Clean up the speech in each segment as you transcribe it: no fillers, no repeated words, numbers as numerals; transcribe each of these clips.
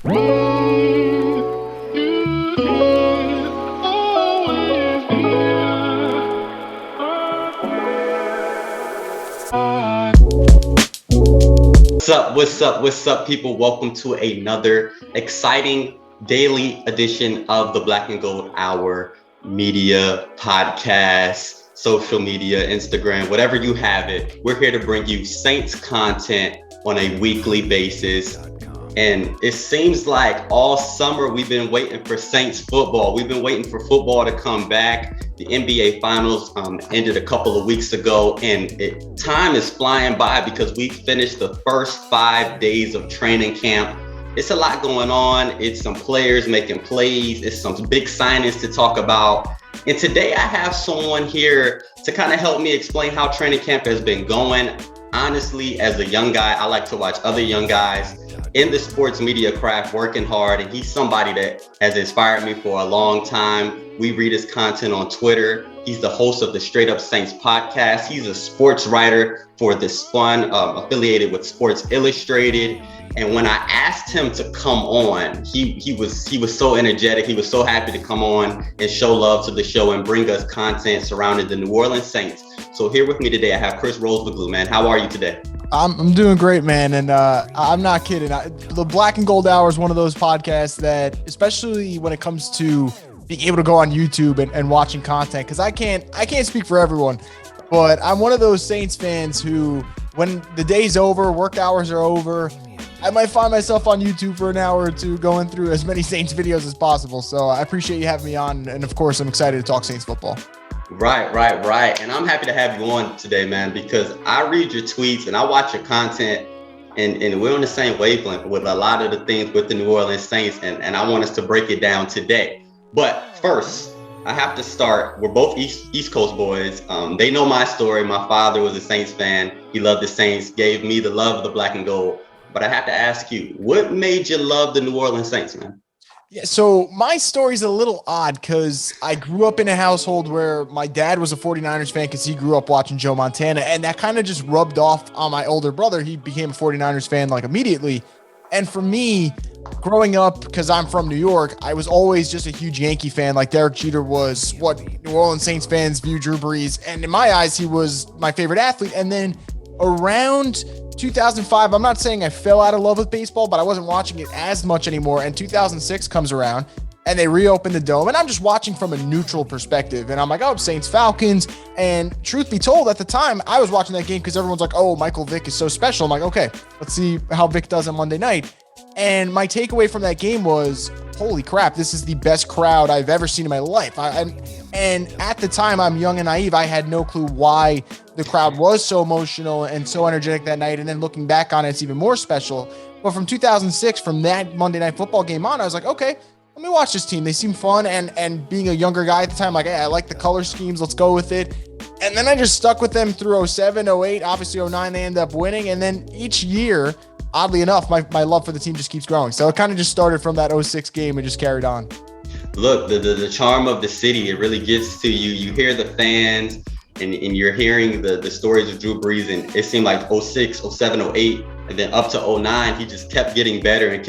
What's up, people? Welcome to another exciting daily edition of the Black and Gold Hour media podcast, social media, Instagram, whatever you have it. We're here to bring you Saints content on a weekly basis. And it seems like all summer we've been waiting for Saints football. We've been waiting for football to come back. The NBA Finals ended a couple of weeks ago, and time is flying by because we finished the first 5 days of training camp. It's a lot going on. It's some players making plays. It's some big signings to talk about. And today I have someone here to kind of help me explain how training camp has been going. Honestly, as a young guy, I like to watch other young guys in the sports media craft working hard, and he's somebody that has inspired me for a long time. We read his content on Twitter. He's the host of the Straight Up Saints podcast. He's a sports writer for The Spun, affiliated with Sports Illustrated. And when I asked him to come on, he was so energetic. He was so happy to come on and show love to the show and bring us content surrounding the New Orleans Saints. So here with me today, I have Chris Rosvoglou. Man, how are you today? I'm doing great, man. And I'm not kidding. The Black and Gold Hour is one of those podcasts that, especially when it comes to being able to go on YouTube and watching content, because I can't speak for everyone, but I'm one of those Saints fans who, when the day's over, work hours are over, I might find myself on YouTube for an hour or two going through as many Saints videos as possible. So I appreciate you having me on. And of course, I'm excited to talk Saints football. Right. And I'm happy to have you on today, man, because I read your tweets and I watch your content, and we're on the same wavelength with a lot of the things with the New Orleans Saints, and I want us to break it down today. But first, I have to start. We're both East Coast boys. They know my story. My father was a Saints fan. He loved the Saints, gave me the love of the black and gold. But I have to ask you, what made you love the New Orleans Saints, man? Yeah, so my story's a little odd because I grew up in a household where my dad was a 49ers fan because he grew up watching Joe Montana, and that kind of just rubbed off on my older brother. He became a 49ers fan like immediately. And for me, growing up, because I'm from New York, I was always just a huge Yankee fan. Like Derek Jeter was what New Orleans Saints fans view Drew Brees. And in my eyes, he was my favorite athlete. And then around 2005, I'm not saying I fell out of love with baseball, but I wasn't watching it as much anymore. And 2006 comes around and they reopen the dome, and I'm just watching from a neutral perspective. And I'm like, oh, Saints Falcons. And truth be told, at the time, I was watching that game because everyone's like, oh, Michael Vick is so special. I'm like, okay, let's see how Vick does on Monday night. And my takeaway from that game was, holy crap, this is the best crowd I've ever seen in my life. And at the time, I'm young and naive. I had no clue why the crowd was so emotional and so energetic that night. And then looking back on it, it's even more special. But from 2006, from that Monday Night Football game on, I was like, okay, let me watch this team. They seem fun. And being a younger guy at the time, like, hey, I like the color schemes. Let's go with it. And then I just stuck with them through 07, 08, obviously 09, they end up winning. And then each year, oddly enough, my love for the team just keeps growing. So it kind of just started from that 06 game and just carried on. Look, the charm of the city, it really gets to you. You hear the fans and you're hearing the stories of Drew Brees, and it seemed like 06, 07, 08, and then up to 09, he just kept getting better and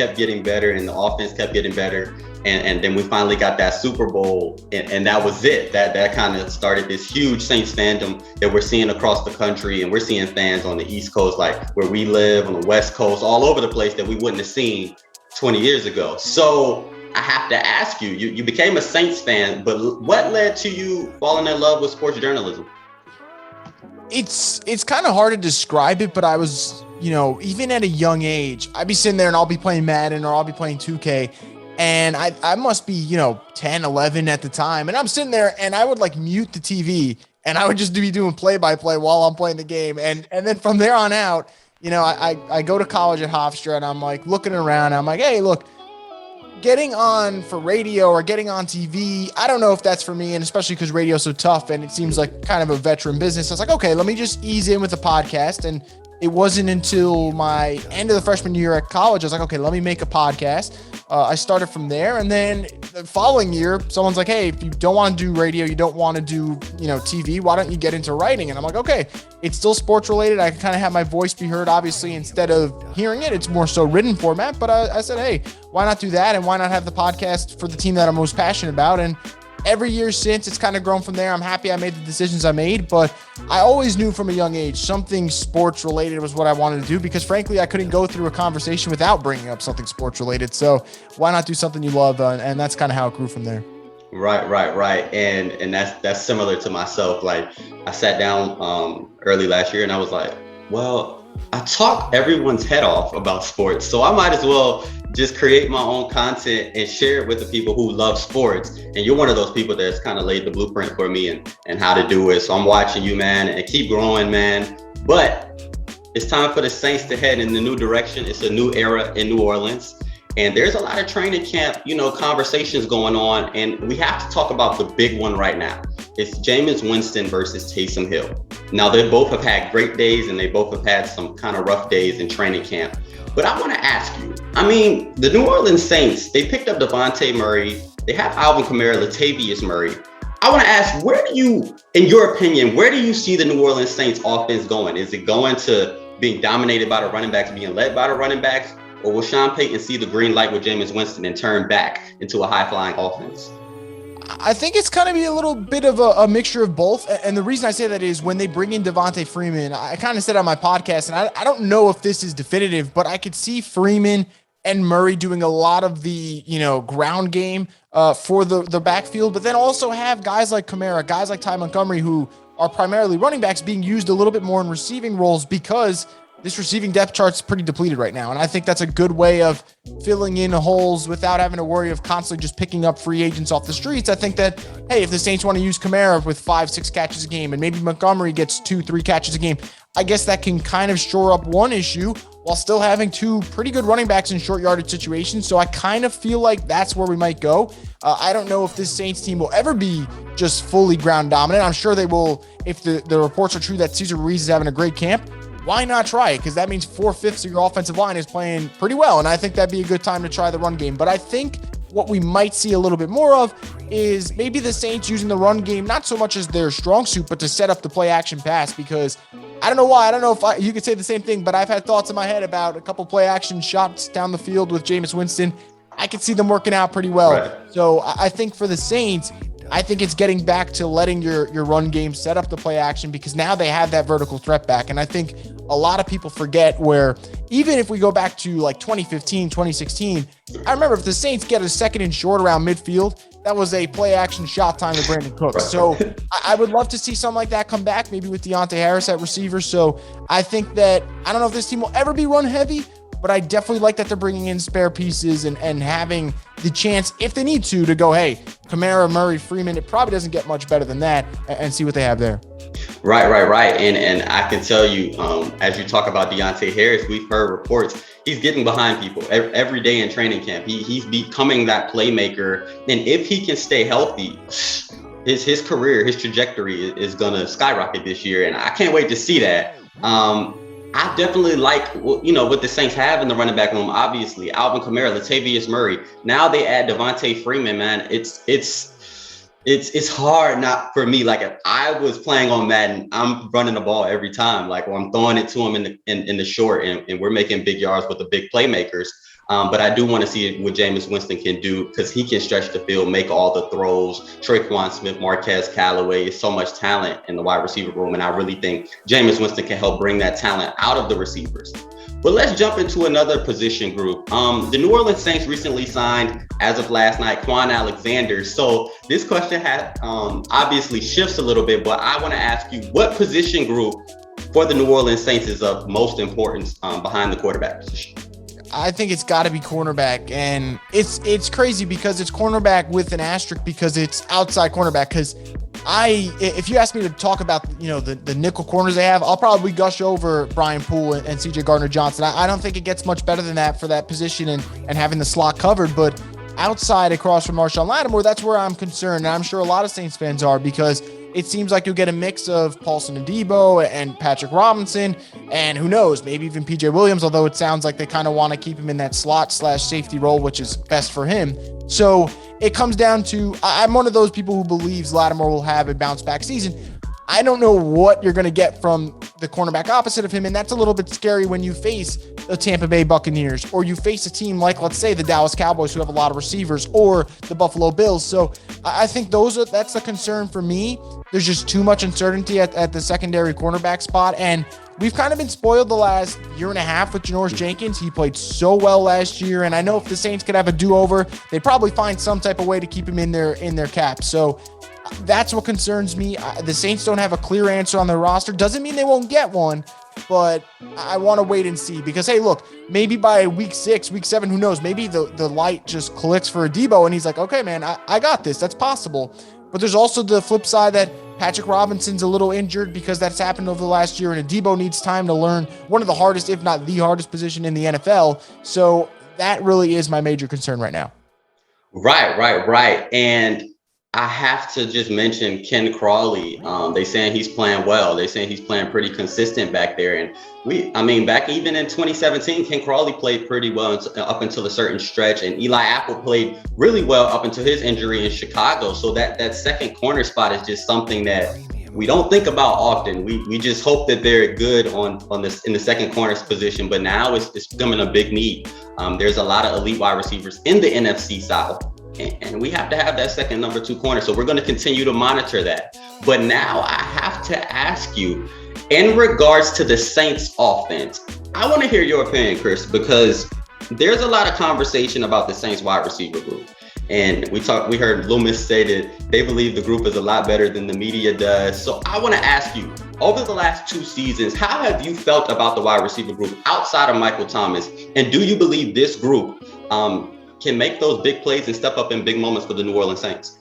the offense kept getting better. And then we finally got that Super Bowl, and that was it. That kind of started this huge Saints fandom that we're seeing across the country, and we're seeing fans on the East Coast, like where we live, on the West Coast, all over the place that we wouldn't have seen 20 years ago. So I have to ask you, you became a Saints fan, but what led to you falling in love with sports journalism? It's kind of hard to describe it, but I was, even at a young age, I'd be sitting there and I'll be playing Madden or I'll be playing 2K. And I must be, 10, 11 at the time. And I'm sitting there and I would mute the TV and I would just be doing play-by-play while I'm playing the game. And then from there on out, I go to college at Hofstra and I'm looking around. And I'm like, hey, look, getting on for radio or getting on TV, I don't know if that's for me. And especially because radio's so tough and it seems like kind of a veteran business. I was like, okay, let me just ease in with the podcast. And it wasn't until my end of the freshman year at college, I was like, okay, let me make a podcast. I started from there. And then the following year, someone's like, hey, if you don't want to do radio, you don't want to do, TV, why don't you get into writing? And I'm like, okay, it's still sports related. I can kind of have my voice be heard. Obviously, instead of hearing it, it's more so written format. But I said, hey, why not do that? And why not have the podcast for the team that I'm most passionate about? And every year since, it's kind of grown from there. I'm happy I made the decisions I made, but I always knew from a young age something sports related was what I wanted to do, because frankly, I couldn't go through a conversation without bringing up something sports related. So why not do something you love? And that's kind of how it grew from there. Right. And that's similar to myself. Like, I sat down early last year and I was like, well, I talk everyone's head off about sports, so I might as well just create my own content and share it with the people who love sports. And you're one of those people that's kind of laid the blueprint for me and how to do it. So I'm watching you, man, and keep growing, man. But it's time for the Saints to head in the new direction. It's a new era in New Orleans. And there's a lot of training camp, conversations going on. And we have to talk about the big one right now. It's Jameis Winston versus Taysom Hill. Now, they both have had great days and they both have had some kind of rough days in training camp. But I want to ask you, the New Orleans Saints, they picked up Devontae Murray. They have Alvin Kamara, Latavius Murray. I want to ask, in your opinion, where do you see the New Orleans Saints offense going? Is it going to being dominated by the running backs, being led by the running backs? Or will Sean Payton see the green light with Jameis Winston and turn back into a high-flying offense? I think it's going to be a little bit of a mixture of both. And the reason I say that is when they bring in Devontae Freeman, I kind of said on my podcast, and I don't know if this is definitive, but I could see Freeman and Murray doing a lot of the, ground game for the backfield, but then also have guys like Kamara, guys like Ty Montgomery, who are primarily running backs, being used a little bit more in receiving roles, because this receiving depth chart's pretty depleted right now. And I think that's a good way of filling in holes without having to worry of constantly just picking up free agents off the streets. I think that, hey, if the Saints want to use Kamara with 5-6 catches a game and maybe Montgomery gets 2-3 catches a game, I guess that can kind of shore up one issue while still having two pretty good running backs in short yardage situations. So I kind of feel like that's where we might go. I don't know if this Saints team will ever be just fully ground dominant. I'm sure they will, if the reports are true that Cesar Ruiz is having a great camp. Why not try it? Because that means 4/5 of your offensive line is playing pretty well. And I think that'd be a good time to try the run game. But I think what we might see a little bit more of is maybe the Saints using the run game, not so much as their strong suit, but to set up the play action pass. Because I don't know why. I don't know if you could say the same thing, but I've had thoughts in my head about a couple play action shots down the field with Jameis Winston. I could see them working out pretty well. Right. So I think for the Saints, I think it's getting back to letting your run game set up the play action, because now they have that vertical threat back. And I think a lot of people forget where, even if we go back to like 2015, 2016, I remember if the Saints get a second and short around midfield, that was a play action shot time to Brandon Cooks. So I would love to see something like that come back, maybe with Deontay Harris at receiver. So I think that, I don't know if this team will ever be run heavy, but I definitely like that they're bringing in spare pieces and having the chance, if they need to go, hey, Kamara, Murray, Freeman, it probably doesn't get much better than that, and see what they have there. Right. And I can tell you, as you talk about Deontay Harris, we've heard reports, he's getting behind people every day in training camp. He's becoming that playmaker. And if he can stay healthy, his career, his trajectory is going to skyrocket this year. And I can't wait to see that. I definitely like, what the Saints have in the running back room. Obviously, Alvin Kamara, Latavius Murray. Now they add Devontae Freeman, man. It's hard not for me. Like, if I was playing on Madden, I'm running the ball every time. Like, I'm throwing it to him in the short, and we're making big yards with the big playmakers. But I do want to see what Jameis Winston can do, because he can stretch the field, make all the throws. Traquan Smith, Marquez Callaway, so much talent in the wide receiver room. And I really think Jameis Winston can help bring that talent out of the receivers. But let's jump into another position group. The New Orleans Saints recently signed, as of last night, Quan Alexander. So this question obviously shifts a little bit, but I want to ask you, what position group for the New Orleans Saints is of most importance behind the quarterback position? I think it's got to be cornerback, and it's crazy because it's cornerback with an asterisk, because it's outside cornerback. Because if you ask me to talk about the nickel corners they have, I'll probably gush over Brian Poole and CJ Gardner-Johnson. I don't think it gets much better than that for that position and having the slot covered. But outside, across from Marshawn Lattimore, that's where I'm concerned, and I'm sure a lot of Saints fans are, because it seems like you'll get a mix of Paulson and Debo and Patrick Robinson, and who knows, maybe even PJ Williams, although it sounds like they kind of want to keep him in that slot/safety role, which is best for him. So it comes down to, I'm one of those people who believes Lattimore will have a bounce back season. I don't know what you're going to get from the cornerback opposite of him, and that's a little bit scary when you face the Tampa Bay Buccaneers, or you face a team like, let's say, the Dallas Cowboys, who have a lot of receivers, or the Buffalo Bills. So I think that's the concern for me. There's just too much uncertainty at the secondary cornerback spot, and we've kind of been spoiled the last year and a half with Janoris Jenkins. He played so well last year, and I know if the Saints could have a do-over, they'd probably find some type of way to keep him in their cap. So that's what concerns me. The Saints don't have a clear answer on their roster. Doesn't mean they won't get one, but I want to wait and see because, hey, look, maybe by week 6, week 7, who knows? Maybe the light just clicks for Debo and he's like, okay, man, I got this. That's possible. But there's also the flip side that Patrick Robinson's a little injured because that's happened over the last year, and Debo needs time to learn one of the hardest, if not the hardest position in the NFL. So that really is my major concern right now. Right. And I have to just mention Ken Crawley. They saying he's playing well. They saying he's playing pretty consistent back there. And back even in 2017, Ken Crawley played pretty well up until a certain stretch. And Eli Apple played really well up until his injury in Chicago. So that second corner spot is just something that we don't think about often. We just hope that they're good on this in the second corner's position. But now it's becoming a big need. There's a lot of elite wide receivers in the NFC South. And we have to have that second number 2 corner. So we're going to continue to monitor that. But now I have to ask you, in regards to the Saints offense, I want to hear your opinion, Chris, because there's a lot of conversation about the Saints wide receiver group. And we heard Loomis say that they believe the group is a lot better than the media does. So I want to ask you, over the last 2 seasons, how have you felt about the wide receiver group outside of Michael Thomas? And do you believe this group can make those big plays and step up in big moments for the New Orleans Saints?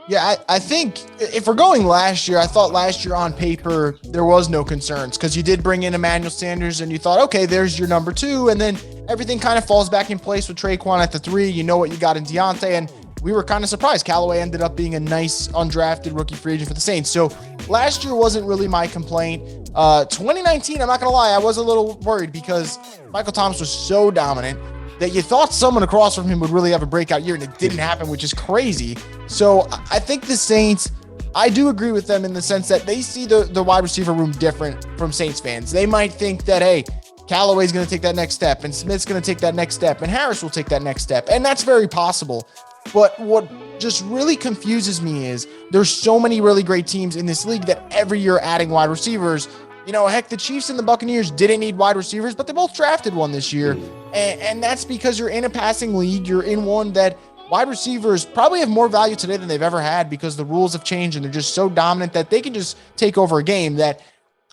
Yeah, I think if we're going last year, I thought last year on paper, there was no concerns because you did bring in Emmanuel Sanders and you thought, okay, there's your number 2. And then everything kind of falls back in place with Traquan at the 3. You know what you got in Deontay. And we were kind of surprised. Callaway ended up being a nice undrafted rookie free agent for the Saints. So last year wasn't really my complaint. 2019, I'm not going to lie, I was a little worried because Michael Thomas was so dominant that you thought someone across from him would really have a breakout year, and it didn't happen, which is crazy. So I think the Saints, I do agree with them in the sense that they see the wide receiver room different from Saints fans. They might think that, hey, Callaway's going to take that next step, and Smith's going to take that next step, and Harris will take that next step, and that's very possible. But what just really confuses me is there's so many really great teams in this league that every year adding wide receivers. You know, heck, the Chiefs and the Buccaneers didn't need wide receivers, but they both drafted one this year. And that's because you're in a passing league. You're in one that wide receivers probably have more value today than they've ever had because the rules have changed and they're just so dominant that they can just take over a game. That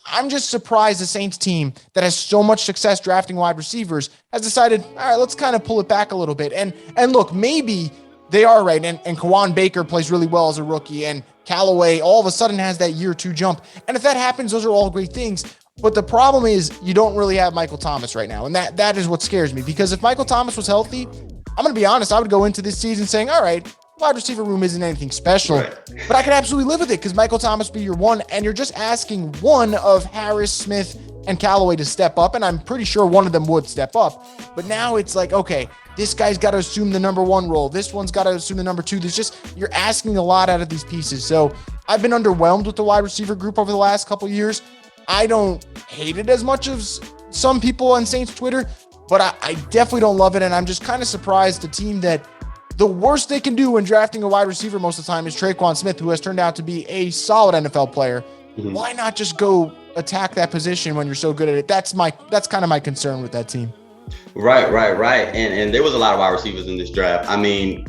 I'm just surprised the Saints team that has so much success drafting wide receivers has decided, all right, let's kind of pull it back a little bit. And look, maybe they are right. And Kawan Baker plays really well as a rookie, and Callaway all of a sudden has that year 2 jump. And if that happens, those are all great things. But the problem is you don't really have Michael Thomas right now. And that is what scares me, because if Michael Thomas was healthy, I'm going to be honest, I would go into this season saying, all right, wide receiver room isn't anything special, but I could absolutely live with it because Michael Thomas be your one, and you're just asking one of Harris, Smith, and Callaway to step up. And I'm pretty sure one of them would step up. But now it's like, okay, this guy's got to assume the number 1 role. This one's got to assume the number 2. You're asking a lot out of these pieces. So I've been underwhelmed with the wide receiver group over the last couple of years. I don't hate it as much as some people on Saints Twitter, but I definitely don't love it. And I'm just kind of surprised the team that the worst they can do when drafting a wide receiver most of the time is Traquan Smith, who has turned out to be a solid NFL player. Mm-hmm. Why not just go attack that position when you're so good at it? That's kind of my concern with that team. Right. And there was a lot of wide receivers in this draft. I mean,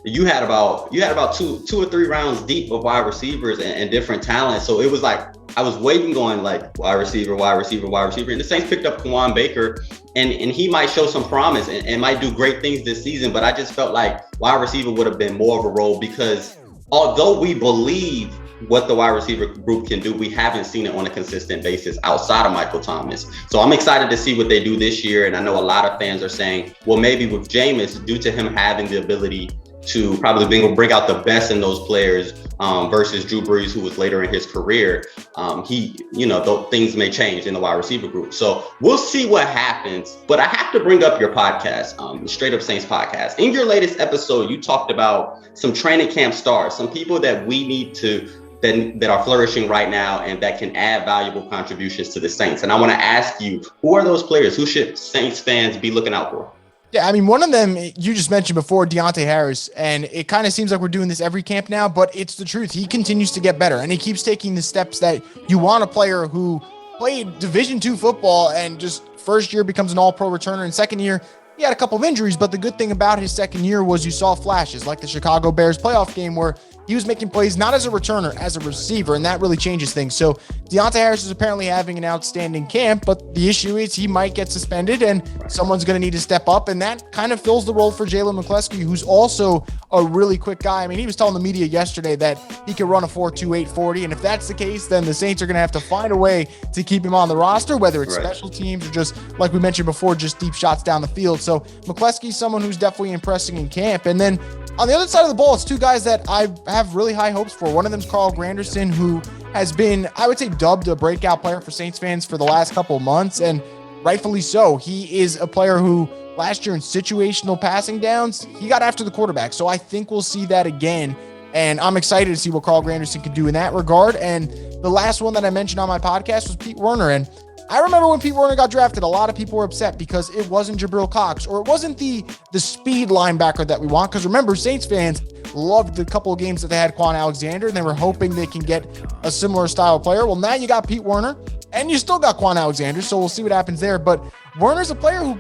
you had about two or three rounds deep of wide receivers and different talents. So it was like I was waiting, going like wide receiver. And the Saints picked up Kawan Baker, and he might show some promise and might do great things this season. But I just felt like wide receiver would have been more of a role, because although we believe what the wide receiver group can do, we haven't seen it on a consistent basis outside of Michael Thomas. So I'm excited to see what they do this year. And I know a lot of fans are saying, well, maybe with Jameis, due to him having the ability to probably bring out the best in those players, versus Drew Brees, who was later in his career. Things may change in the wide receiver group. So we'll see what happens. But I have to bring up your podcast, the Straight Up Saints podcast. In your latest episode, you talked about some training camp stars, some people that we need to that are flourishing right now and that can add valuable contributions to the Saints. And I want to ask you, who are those players? Who should Saints fans be looking out for? Yeah, I mean, one of them you just mentioned before, Deontay Harris, and it kind of seems like we're doing this every camp now, but it's the truth. He continues to get better, and he keeps taking the steps that you want a player who played Division II football and just first year becomes an all-pro returner, and second year he had a couple of injuries, but the good thing about his second year was you saw flashes like the Chicago Bears playoff game where he was making plays not as a returner, as a receiver, and that really changes things. So Deontay Harris is apparently having an outstanding camp, but the issue is he might get suspended and someone's going to need to step up, and that kind of fills the role for Jalen McCleskey, who's also a really quick guy. I mean, he was telling the media yesterday that he could run a 4.28 40, and if that's the case, then the Saints are going to have to find a way to keep him on the roster, whether it's special teams or just, like we mentioned before, just deep shots down the field. So McCleskey's someone who's definitely impressing in camp. And then on the other side of the ball, it's two guys that I have really high hopes for. One of them is Carl Granderson, who has been, I would say, dubbed a breakout player for Saints fans for the last couple of months, and rightfully so. He is a player who last year in situational passing downs, he got after the quarterback. So I think we'll see that again, and I'm excited to see what Carl Granderson can do in that regard. And the last one that I mentioned on my podcast was Pete Werner, and I remember when Pete Werner got drafted, a lot of people were upset because it wasn't Jabril Cox, or it wasn't the speed linebacker that we want. Because remember, Saints fans loved the couple of games that they had Quan Alexander, and they were hoping they can get a similar style player. Well, now you got Pete Werner, and you still got Quan Alexander, so we'll see what happens there. But Werner's a player who,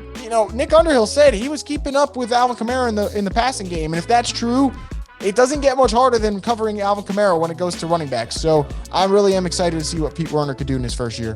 Nick Underhill said he was keeping up with Alvin Kamara in the passing game, and if that's true, it doesn't get much harder than covering Alvin Kamara when it goes to running backs. So I really am excited to see what Pete Werner could do in his first year.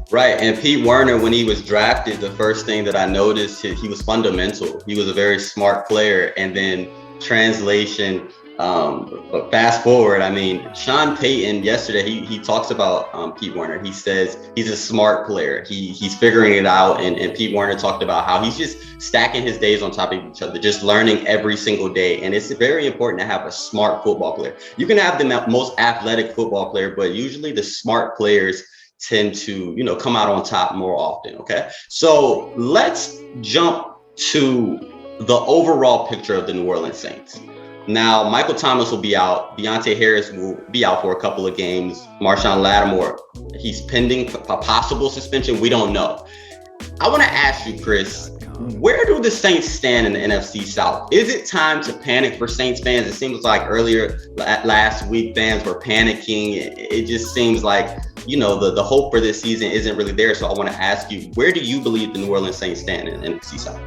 Right. And Pete Werner, when he was drafted, the first thing that I noticed, he was fundamental. He was a very smart player. And then translation, fast forward, I mean, Sean Payton yesterday, he talks about Pete Werner. He says he's a smart player. He's figuring it out. And Pete Werner talked about how he's just stacking his days on top of each other, just learning every single day. And it's very important to have a smart football player. You can have the most athletic football player, but usually the smart players tend to, come out on top more often. Okay. So let's jump to the overall picture of the New Orleans Saints. Now, Michael Thomas will be out. Deontay Harris will be out for a couple of games. Marshawn Lattimore, he's pending a possible suspension. We don't know. I want to ask you, Chris, where do the Saints stand in the NFC South? Is it time to panic for Saints fans? It seems like earlier last week, fans were panicking. It just seems like, the hope for this season isn't really there. So I want to ask you, where do you believe the New Orleans Saints stand in the NFC South?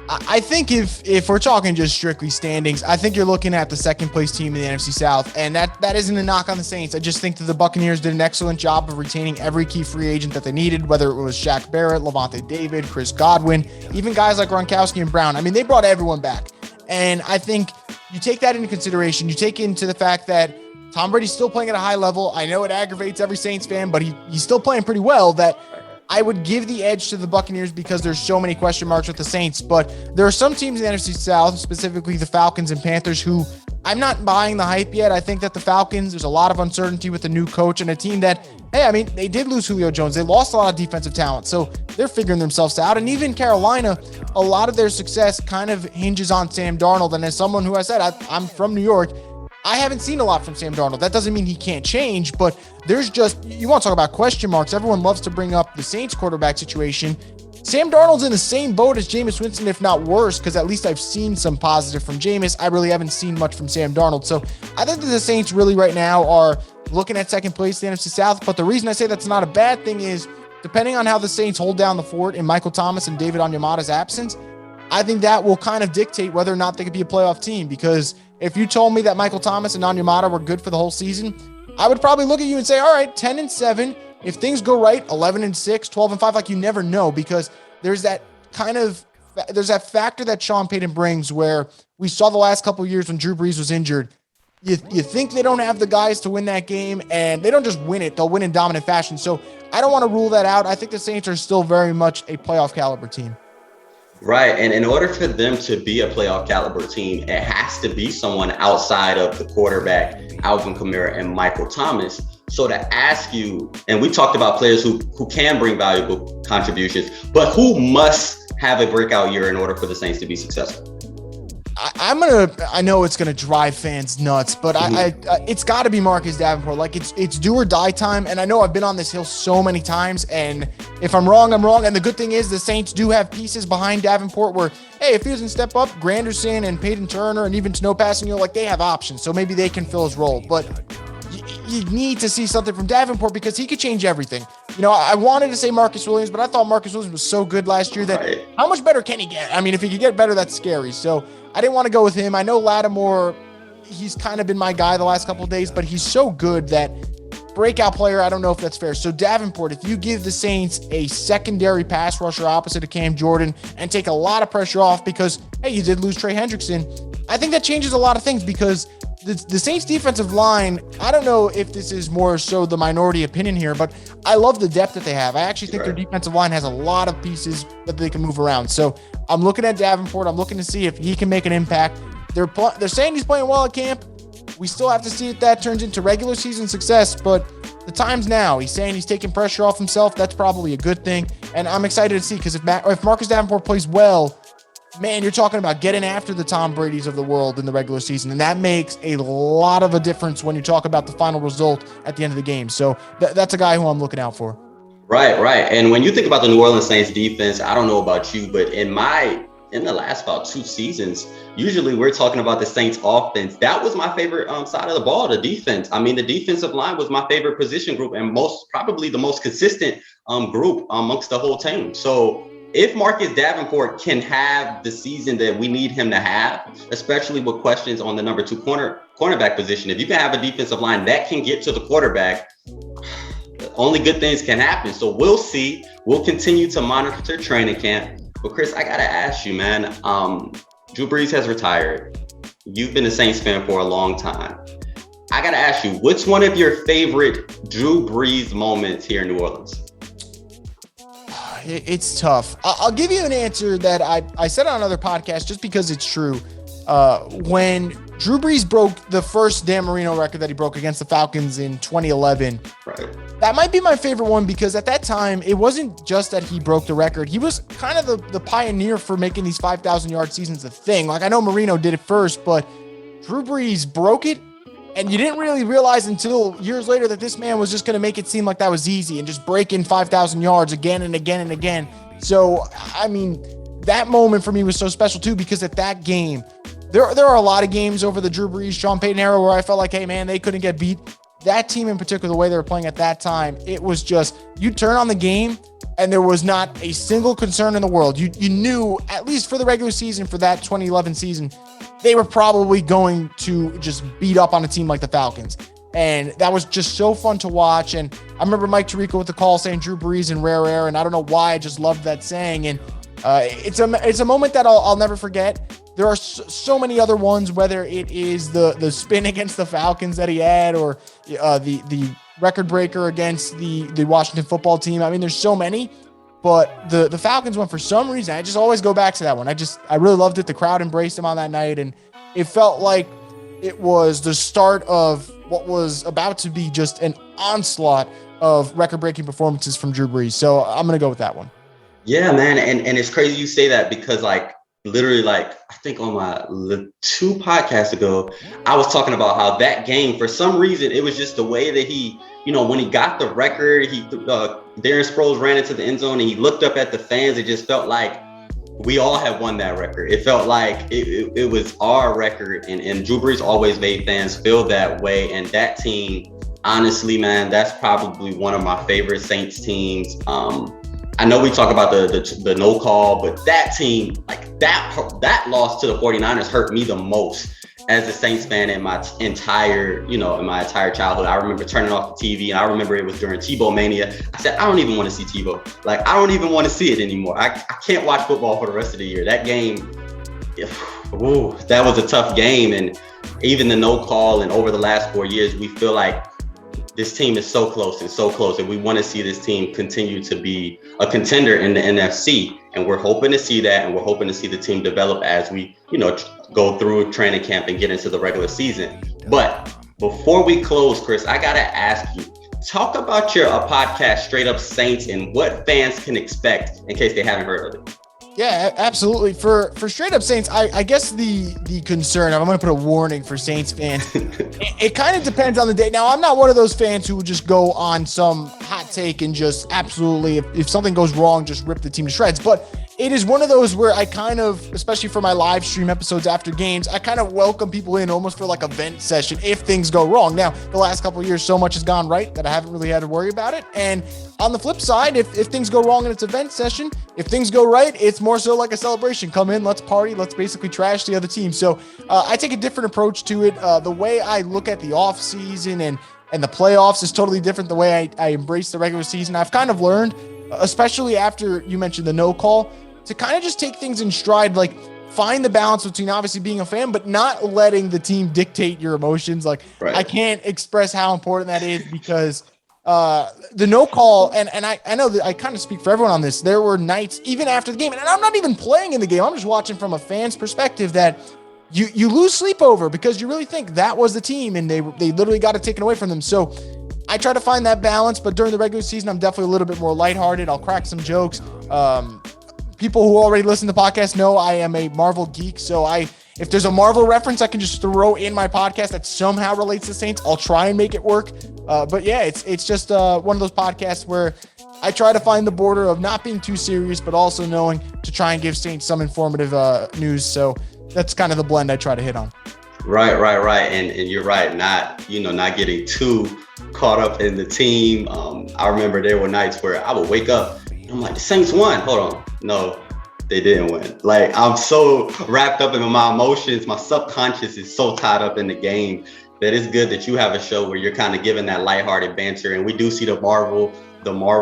I think if we're talking just strictly standings, I think you're looking at the second place team in the NFC South, and that isn't a knock on the Saints. I just think that the Buccaneers did an excellent job of retaining every key free agent that they needed, whether it was Shaq Barrett, Levante David, Chris Godwin, even guys like Gronkowski and Brown. I mean, they brought everyone back, and I think you take that into consideration. You take into the fact that Tom Brady's still playing at a high level. I know it aggravates every Saints fan, but he's still playing pretty well. That I would give the edge to the Buccaneers because there's so many question marks with the Saints. But there are some teams in the NFC South, specifically the Falcons and Panthers, who I'm not buying the hype yet. I think that the Falcons, there's a lot of uncertainty with the new coach and a team that, they did lose Julio Jones. They lost a lot of defensive talent, so they're figuring themselves out. And even Carolina, a lot of their success kind of hinges on Sam Darnold. And as someone who I said, I'm from New York, I haven't seen a lot from Sam Darnold. That doesn't mean he can't change, but there's just, you want to talk about question marks. Everyone loves to bring up the Saints quarterback situation. Sam Darnold's in the same boat as Jameis Winston, if not worse, because at least I've seen some positive from Jameis. I really haven't seen much from Sam Darnold. So I think that the Saints really right now are looking at second place in the NFC South. But the reason I say that's not a bad thing is, depending on how the Saints hold down the fort in Michael Thomas and David Onyemata's absence, I think that will kind of dictate whether or not they could be a playoff team. Because if you told me that Michael Thomas and Onyemata were good for the whole season, I would probably look at you and say, all right, 10-7. If things go right, 11-6, 12-5, like you never know, because there's that factor that Sean Payton brings where we saw the last couple of years when Drew Brees was injured. You think they don't have the guys to win that game, and they don't just win it. They'll win in dominant fashion. So I don't want to rule that out. I think the Saints are still very much a playoff caliber team. Right. And in order for them to be a playoff caliber team, it has to be someone outside of the quarterback, Alvin Kamara and Michael Thomas. So to ask you, and we talked about players who can bring valuable contributions, but who must have a breakout year in order for the Saints to be successful? I know it's gonna drive fans nuts, but it's got to be Marcus Davenport. Like it's do or die time, and I know I've been on this hill so many times, and if I'm wrong, I'm wrong. And the good thing is the Saints do have pieces behind Davenport where, hey, if he doesn't step up, Granderson and Peyton Turner and even Snow Passing, like they have options, so maybe they can fill his role. But you need to see something from Davenport because he could change everything. I wanted to say Marcus Williams, but I thought Marcus Williams was so good last year that how much better can he get? I mean, if he could get better, that's scary. So I didn't want to go with him. I know Lattimore, he's kind of been my guy the last couple of days, but he's so good that breakout player, I don't know if that's fair. So Davenport, if you give the Saints a secondary pass rusher opposite of Cam Jordan and take a lot of pressure off because, hey, you did lose Trey Hendrickson, I think that changes a lot of things because the Saints defensive line, I don't know if this is more so the minority opinion here, but I love the depth that they have. I actually think their defensive line has a lot of pieces that they can move around. So I'm looking at Davenport. I'm looking to see if he can make an impact. They're saying he's playing well at camp. We still have to see if that turns into regular season success, but the time's now. He's saying he's taking pressure off himself. That's probably a good thing. And I'm excited to see because if Marcus Davenport plays well, man, you're talking about getting after the Tom Brady's of the world in the regular season. And that makes a lot of a difference when you talk about the final result at the end of the game. So that's a guy who I'm looking out for. Right. And when you think about the New Orleans Saints defense, I don't know about you, but in the last about 2 seasons, usually we're talking about the Saints offense. That was my favorite side of the ball, the defense. I mean, the defensive line was my favorite position group and probably the most consistent group amongst the whole team. So if Marcus Davenport can have the season that we need him to have, especially with questions on the number 2 cornerback position, if you can have a defensive line that can get to the quarterback, only good things can happen. So we'll see. We'll continue to monitor training camp. But Chris, I got to ask you, man, Drew Brees has retired. You've been a Saints fan for a long time. I got to ask you, what's one of your favorite Drew Brees moments here in New Orleans? It's tough. I'll give you an answer that I said on another podcast just because it's true. When Drew Brees broke the first Dan Marino record that he broke against the Falcons in 2011, that might be my favorite one because at that time, it wasn't just that he broke the record. He was kind of the pioneer for making these 5,000-yard seasons a thing. Like, I know Marino did it first, but Drew Brees broke it. And you didn't really realize until years later that this man was just going to make it seem like that was easy and just break in 5,000 yards again and again and again. So, I mean, that moment for me was so special too, because at that game, there are a lot of games over the Drew Brees, Sean Payton era where I felt like, hey, man, they couldn't get beat. That team in particular, the way they were playing at that time, it was just, you turn on the game and there was not a single concern in the world. You knew, at least for the regular season, for that 2011 season, they were probably going to just beat up on a team like the Falcons. And that was just so fun to watch. And I remember Mike Tirico with the call saying Drew Brees and rare air. And I don't know why, I just loved that saying. And it's a moment that I'll never forget. There are so many other ones, whether it is the spin against the Falcons that he had or the record breaker against the Washington football team. I mean, there's so many. But the Falcons one, for some reason, I just always go back to that one. I really loved it. The crowd embraced him on that night, and it felt like it was the start of what was about to be just an onslaught of record-breaking performances from Drew Brees. So I'm going to go with that one. Yeah, man. And it's crazy you say that because, literally, I think on my 2 podcasts ago, I was talking about how that game, for some reason, it was just the way that he, when he got the record, Darren Sproles ran into the end zone and he looked up at the fans. It just felt like we all had won that record. It felt like it was our record. And Drew Brees always made fans feel that way. And that team, honestly, man, that's probably one of my favorite Saints teams. I know we talk about the no call, but that team, that loss to the 49ers hurt me the most as a Saints fan in my entire childhood. I remember turning off the TV, and I remember it was during Tebow Mania. I said, I don't even want to see Tebow. I don't even want to see it anymore. I can't watch football for the rest of the year. That game, that was a tough game. And even the no call, and over the last 4 years, we feel like this team is so close and we want to see this team continue to be a contender in the NFC, and we're hoping to see that, and we're hoping to see the team develop as we, go through training camp and get into the regular season. But before we close, Chris, I gotta ask you, talk about your podcast, Straight Up Saints, and what fans can expect in case they haven't heard of it. Yeah, absolutely. For Straight Up Saints, I guess the concern, I'm going to put a warning for Saints fans. it kind of depends on the day. Now, I'm not one of those fans who would just go on some hot take and just absolutely, if something goes wrong, just rip the team to shreds. But it is one of those where I kind of, especially for my live stream episodes after games, I kind of welcome people in almost for like a vent session if things go wrong. Now, the last couple of years, so much has gone right that I haven't really had to worry about it. And on the flip side, if things go wrong and it's a vent session, if things go right, it's more so like a celebration. Come in, let's party, let's basically trash the other team. So I take a different approach to it. The way I look at the off season and the playoffs is totally different. The way I embrace the regular season, I've kind of learned, especially after you mentioned the no call, to kind of just take things in stride, like find the balance between obviously being a fan, but not letting the team dictate your emotions. Like right. I can't express how important that is because the no call, and I know that I kind of speak for everyone on this. There were nights even after the game, and I'm not even playing in the game. I'm just watching from a fan's perspective that you lose sleep over because you really think that was the team and they literally got it taken away from them. So I try to find that balance, but during the regular season, I'm definitely a little bit more lighthearted. I'll crack some jokes. People who already listen to the podcast know I am a Marvel geek. So if there's a Marvel reference I can just throw in my podcast that somehow relates to Saints, I'll try and make it work. But yeah, it's just one of those podcasts where I try to find the border of not being too serious, but also knowing to try and give Saints some informative news. So that's kind of the blend I try to hit on. Right. And you're right. Not getting too caught up in the team. I remember there were nights where I would wake up and I'm like, the Saints won. Hold on. No, they didn't win. Like, I'm so wrapped up in my emotions. My subconscious is so tied up in the game that it's good that you have a show where you're kind of giving that lighthearted banter. And we do see the Marvel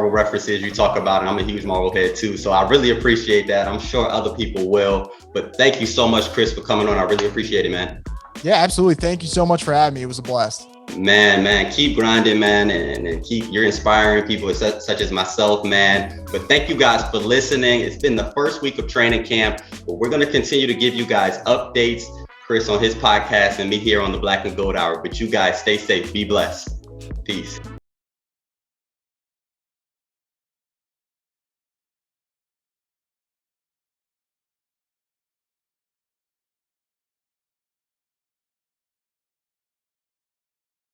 references you talk about. And I'm a huge Marvel head too. So I really appreciate that. I'm sure other people will. But thank you so much, Chris, for coming on. I really appreciate it, man. Yeah, absolutely. Thank you so much for having me. It was a blast. Man, keep grinding, man, and you're inspiring people such as myself, man. But thank you guys for listening. It's been the first week of training camp, but we're going to continue to give you guys updates. Chris on his podcast and me here on the Black and Gold Hour. But you guys stay safe, be blessed. Peace.